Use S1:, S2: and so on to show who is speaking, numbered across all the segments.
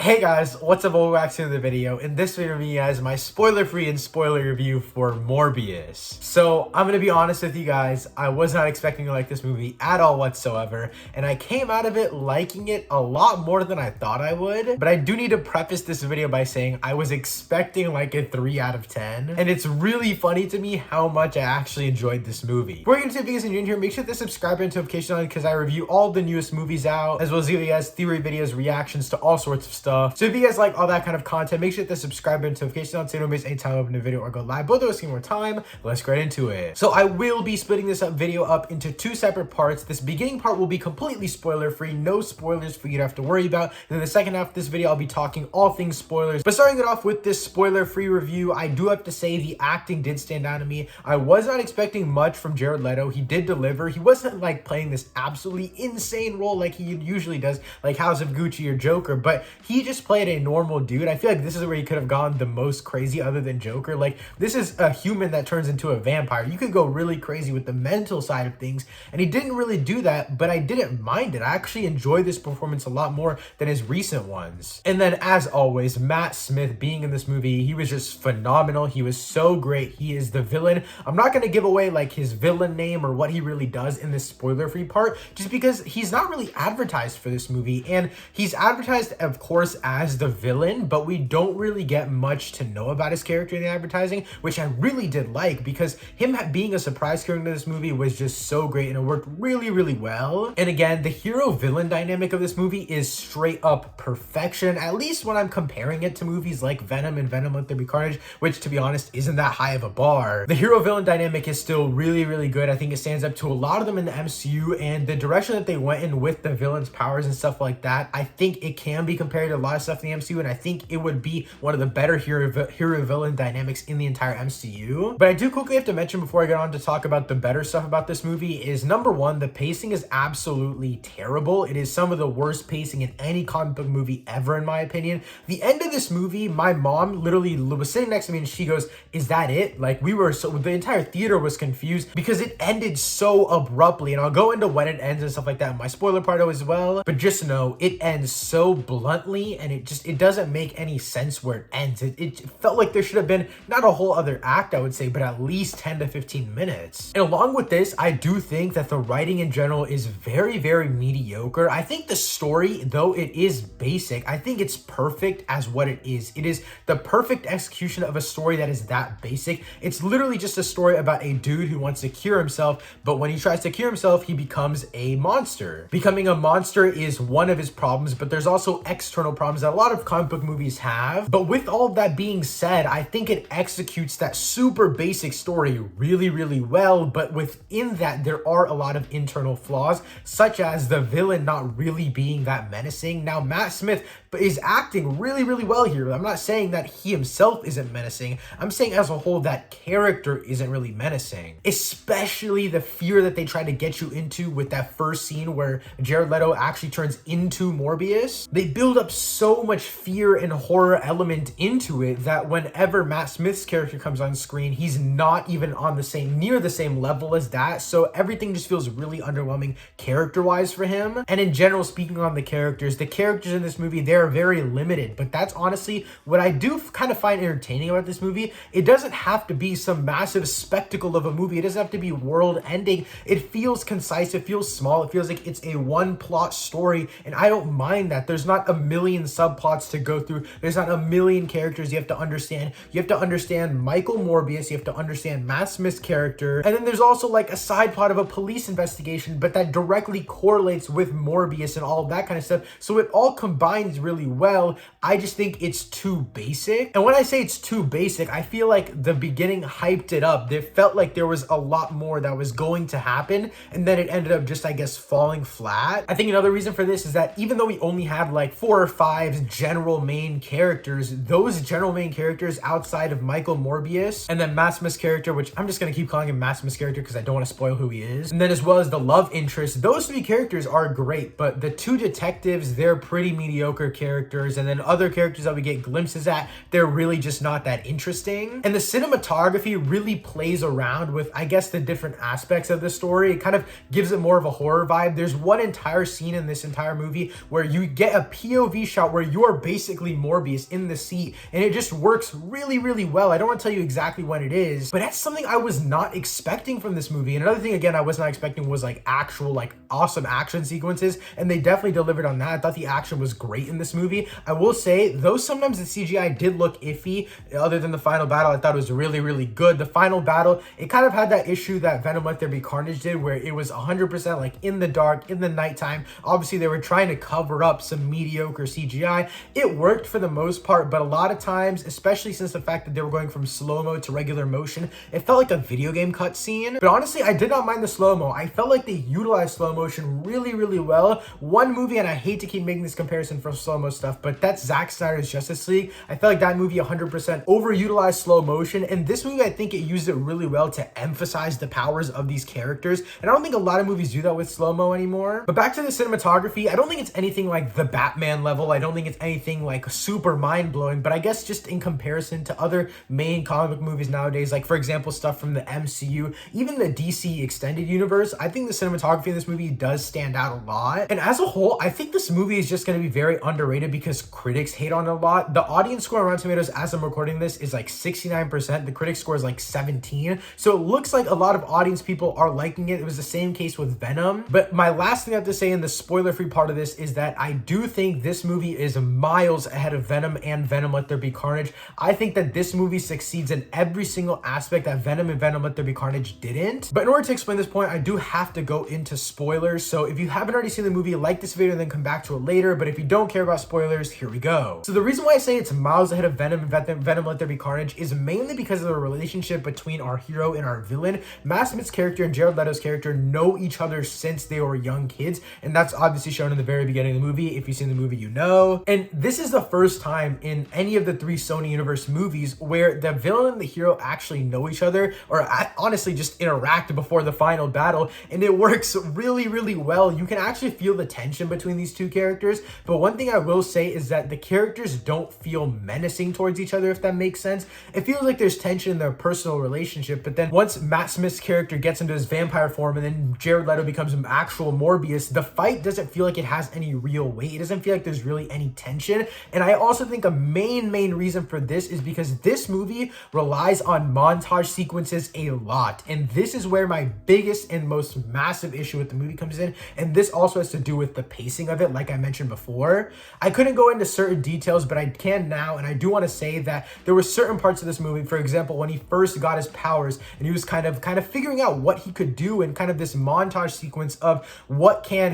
S1: Hey guys, what's up? Welcome back to the video. In this video, guys, my spoiler-free and spoiler review for Morbius. So I'm gonna be honest with you guys, I was not expecting to like this movie at all whatsoever, and I came out of it liking it a lot more than I thought I would. But I do need to preface this video by saying I was expecting like a 3 out of 10, and it's really funny to me how much I actually enjoyed this movie. Before we get into the videos and you're in here, make sure to subscribe and notification on because I review all the newest movies out, as well as give you guys theory videos, reactions to all sorts of stuff. So if you guys like all that kind of content, make sure to subscribe and notification on so you don't miss any time I open a video or go live. Both of us more time. Let's get into it. So I will be splitting this video up into 2 separate parts. This beginning part will be completely spoiler free, no spoilers for you to have to worry about. And then the second half of this video, I'll be talking all things spoilers. But starting it off with this spoiler free review, I do have to say the acting did stand out to me. I was not expecting much from Jared Leto. He did deliver. He wasn't like playing this absolutely insane role like he usually does, like House of Gucci or Joker, but he just played a normal dude. I feel like this is where he could have gone the most crazy other than Joker. Like, this is a human that turns into a vampire. You could go really crazy with the mental side of things, and he didn't really do that, but I didn't mind it. I actually enjoyed this performance a lot more than his recent ones. And then, as always, Matt Smith being in this movie, he was just phenomenal. He was so great. He is the villain. I'm not going to give away like his villain name or what he really does in this spoiler-free part, just because he's not really advertised for this movie, and he's advertised, of course, as the villain, but we don't really get much to know about his character in the advertising, which I really did like, because him being a surprise character in this movie was just so great, and it worked really, really well. And again, the hero-villain dynamic of this movie is straight up perfection, at least when I'm comparing it to movies like Venom and Venom Let There Be Carnage, which, to be honest, isn't that high of a bar. The hero-villain dynamic is still really, really good. I think it stands up to a lot of them in the MCU, and the direction that they went in with the villain's powers and stuff like that, I think it can be compared to a lot of stuff in the MCU, and I think it would be one of the better hero-villain dynamics in the entire MCU. But I do quickly have to mention before I get on to talk about the better stuff about this movie is, number one, the pacing is absolutely terrible. It is some of the worst pacing in any comic book movie ever, in my opinion. The end of this movie, my mom literally was sitting next to me and she goes, "Is that it?" Like, the entire theater was confused because it ended so abruptly, and I'll go into when it ends and stuff like that in my spoiler part as well, but just know it ends so bluntly, and it doesn't make any sense where it ends. It felt like there should have been not a whole other act, I would say, but at least 10 to 15 minutes. And along with this, I do think that the writing in general is very, very mediocre. I think the story, though it is basic, I think it's perfect as what it is. It is the perfect execution of a story that is that basic. It's literally just a story about a dude who wants to cure himself, but when he tries to cure himself, he becomes a monster. Becoming a monster is one of his problems, but there's also external problems that a lot of comic book movies have. But with all of that being said, I think it executes that super basic story really, really well, but within that, there are a lot of internal flaws, such as the villain not really being that menacing. Now, Matt Smith is acting really, really well here. I'm not saying that he himself isn't menacing. I'm saying as a whole, that character isn't really menacing. Especially the fear that they try to get you into with that first scene where Jared Leto actually turns into Morbius. They build up so much fear and horror element into it that whenever Matt Smith's character comes on screen, he's not even on near the same level as that. So everything just feels really underwhelming character-wise for him. And in general, speaking on the characters in this movie, they're very limited, but that's honestly what I do kind of find entertaining about this movie. It doesn't have to be some massive spectacle of a movie. It doesn't have to be world ending. It feels concise. It feels small. It feels like it's a one plot story, and I don't mind that. There's not a million subplots to go through. There's not a million characters you have to understand. You have to understand Michael Morbius. You have to understand Matt Smith's character, and then there's also like a side plot of a police investigation, but that directly correlates with Morbius and all of that kind of stuff. So it all combines really well. I just think it's too basic. And when I say it's too basic, I feel like the beginning hyped it up. It felt like there was a lot more that was going to happen, and then it ended up just, I guess, falling flat. I think another reason for this is that even though we only have like 4 or 5 general main characters, those general main characters outside of Michael Morbius and then Matt Smith's character, which I'm just going to keep calling him Matt Smith's character because I don't want to spoil who he is, and then as well as the love interest, those 3 characters are great, but the 2 detectives, they're pretty mediocre characters, and then other characters that we get glimpses at, they're really just not that interesting. And the cinematography really plays around with, I guess, the different aspects of the story. It kind of gives it more of a horror vibe. There's one entire scene in this entire movie where you get a POV shot where you are basically Morbius in the seat, and it just works really, really well. I don't want to tell you exactly what it is, but that's something I was not expecting from this movie. And another thing, again, I was not expecting was like actual, like awesome action sequences, and they definitely delivered on that. I thought the action was great in this movie. I will say, though sometimes the CGI did look iffy, other than the final battle, I thought it was really, really good. The final battle, it kind of had that issue that Venom Let There Be Carnage did, where it was 100% like in the dark, in the nighttime. Obviously, they were trying to cover up some mediocre CGI. It worked for the most part, but a lot of times, especially since the fact that they were going from slow-mo to regular motion, it felt like a video game cutscene. But honestly, I did not mind the slow-mo. I felt like they utilized slow motion really, really well. One movie, and I hate to keep making this comparison for slow-mo stuff, but that's Zack Snyder's Justice League. I felt like that movie 100% overutilized slow motion, and this movie, I think it used it really well to emphasize the powers of these characters, and I don't think a lot of movies do that with slow-mo anymore. But back to the cinematography, I don't think it's anything like the Batman level. I don't think it's anything like super mind-blowing, but I guess just in comparison to other main comic book movies nowadays, like for example, stuff from the MCU, even the DC extended universe, I think the cinematography in this movie does stand out a lot. And as a whole, I think this movie is just going to be very underrated because critics hate on it a lot. The audience score on Rotten Tomatoes as I'm recording this is like 69%. The critic score is like 17. So it looks like a lot of audience people are liking it. It was the same case with Venom. But my last thing I have to say in the spoiler-free part of this is that I do think this movie is miles ahead of Venom and Venom Let There Be Carnage. I think that this movie succeeds in every single aspect that Venom and Venom Let There Be Carnage didn't. But in order to explain this point, I do have to go into spoilers. So if you haven't already seen the movie, like this video and then come back to it later. But if you don't care about spoilers, here we go. So the reason why I say it's miles ahead of Venom and Venom Let There Be Carnage is mainly because of the relationship between our hero and our villain. Matt Smith's character and Jared Leto's character know each other since they were young kids, and that's obviously shown in the very beginning of the movie. If you've seen the movie, you know. And this is the first time in any of the three Sony Universe movies where the villain and the hero actually know each other, or honestly just interact before the final battle, and it works really, really well. You can actually feel the tension between these two characters, but one thing I will say is that the characters don't feel menacing towards each other, if that makes sense. It feels like there's tension in their personal relationship, but then once Matt Smith's character gets into his vampire form and then Jared Leto becomes an actual Morbius, the fight doesn't feel like it has any real weight. It doesn't feel like there's really any tension. And I also think a main reason for this is because this movie relies on montage sequences a lot. And this is where my biggest and most massive issue with the movie comes in. And this also has to do with the pacing of it, like I mentioned before. I couldn't go into certain details, but I can now. And I do want to say that there were certain parts of this movie, for example, when he first got his powers and he was kind of figuring out what he could do, and kind of this montage sequence of what are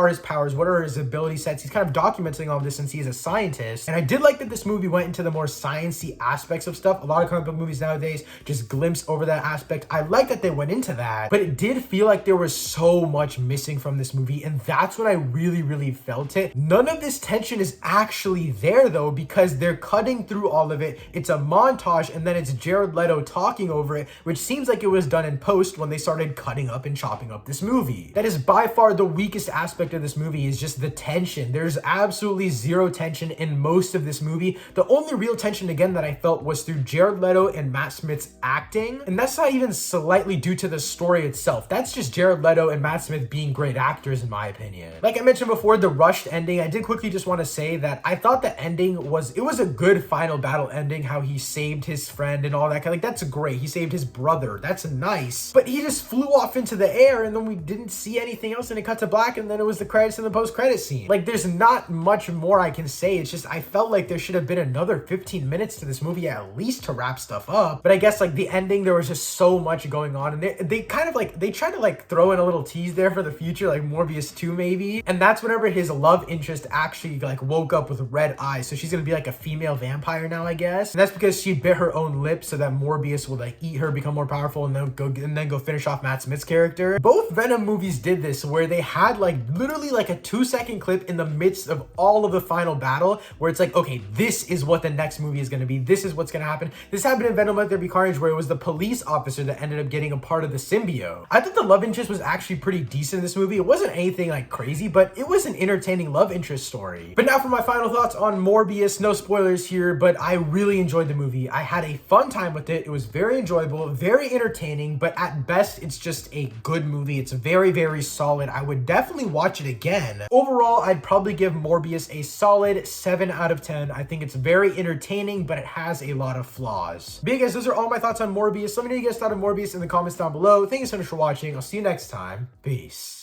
S1: his powers, what are his ability sets. He's kind of documenting all of this since he's a scientist. And I did like that this movie went into the more sciencey aspects of stuff. A lot of comic book movies nowadays just glimpse over that aspect. I like that they went into that, but it did feel like there was so much missing from this movie, and that's when I really felt it. None of this tension is actually there though, because they're cutting through all of it. It's a montage, and then it's Jared Leto talking over it, which seems like it was done in post when they started cutting up and chopping up this movie. That is by far the weakest aspect of this movie, is just the tension. There's absolutely zero tension in most of this movie. The only real tension, again, that I felt was through Jared Leto and Matt Smith's acting, and that's not even slightly due to the story itself. That's just Jared Leto and Matt Smith being great actors, in my opinion. Like I mentioned before, the rushed ending, I did quickly just want to say that I thought the ending was a good final battle ending, how he saved his friend and all that kind of, like, that's great. He saved his brother, that's nice, but he just flew off into the air and then we didn't see anything else, and it cut to black, and then it was the credits and the post-credit scene. Like, there's not much more I can say. It's just I felt like there should have been another 15 minutes to this movie at least to wrap stuff up. But I guess like the ending, there was just so much going on, and they kind of like, they tried to like throw in a little tease there for the future, like Morbius 2 maybe, and that's whenever his love interest actually like woke up with red eyes. So she's gonna be like a female vampire now, I guess, and that's because she bit her own lip so that Morbius would like eat her, become more powerful, and then go finish off Matt Smith's character. Both Venom movies did this, where they had like literally like a 2-second clip in the midst of all of the final battle where it's like, okay, this is what the next movie is going to be. This is what's going to happen. This happened in Venom Let There Be Carnage, where it was the police officer that ended up getting a part of the symbiote. I thought the love interest was actually pretty decent decent in this movie. It wasn't anything like crazy, but it was an entertaining love interest story. But now for my final thoughts on Morbius. No spoilers here, but I really enjoyed the movie. I had a fun time with it. It was very enjoyable, very entertaining, but at best, it's just a good movie. It's very, very solid. I would definitely watch it again. Overall, I'd probably give Morbius a solid 7 out of 10. I think it's very entertaining, but it has a lot of flaws. But yeah, guys, those are all my thoughts on Morbius. Let me know what you guys thought of Morbius in the comments down below. Thank you so much for watching. I'll see you next time. Peace.